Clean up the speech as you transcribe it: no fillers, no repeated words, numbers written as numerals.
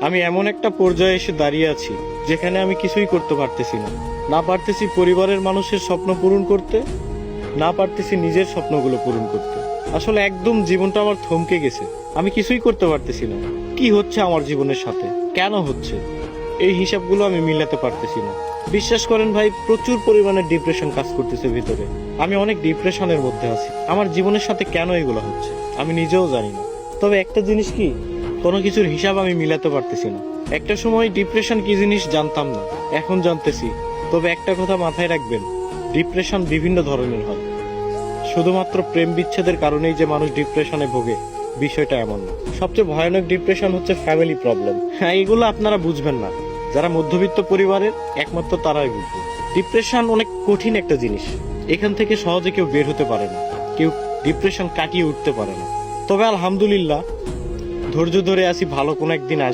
আমি এমন একটা পর্যায়ে এসে দাঁড়িয়ে আছি যেখানে আমি কিছুই করতে পারতেছি না। না পারতেছি পরিবারের মানুষের স্বপ্ন পূরণ করতে, না পারতেছি নিজের স্বপ্নগুলো পূরণ করতে। আসলে একদম জীবনটা আমার থমকে গেছে। আমি কিছুই করতে পারতেছি না। কি হচ্ছে আমার জীবনের সাথে, কেন হচ্ছে, এই হিসাবগুলো আমি মিলাতে পারতেছি না। বিশ্বাস করেন ভাই, প্রচুর পরিমাণে ডিপ্রেশন কাজ করতেছে ভিতরে। আমি অনেক ডিপ্রেশনের মধ্যে আছি। আমার জীবনের সাথে কেন এগুলো হচ্ছে আমি নিজেও জানি না। তবে একটা জিনিস কি, কোনো কিছুর হিসাব আমি মিলাতে পারতেছি না। একটা সময় ডিপ্রেশন কি জিনিস জানতাম না, এখন জানতেছি। তবে একটা কথা মাথায় রাখবেন, ডিপ্রেশন বিভিন্ন ধরনের হয়। শুধুমাত্র প্রেম বিচ্ছেদের কারণেই যে মানুষ ডিপ্রেশনে ভোগে, বিষয়টা এমন না। সবচেয়ে ভয়ানক ডিপ্রেশন হচ্ছে ফ্যামিলি প্রবলেম। হ্যাঁ, এগুলো আপনারা বুঝবেন না। যারা মধ্যবিত্ত পরিবারের, একমাত্র তারাই বুঝবে। ডিপ্রেশন অনেক কঠিন একটা জিনিস। এখান থেকে সহজে কেউ বের হতে পারে না, কেউ ডিপ্রেশন কাটিয়ে উঠতে পারে না। তবে আলহামদুলিল্লাহ, ধৈর্য ধরে আছি, ভালো কোনো একদিন আসবে।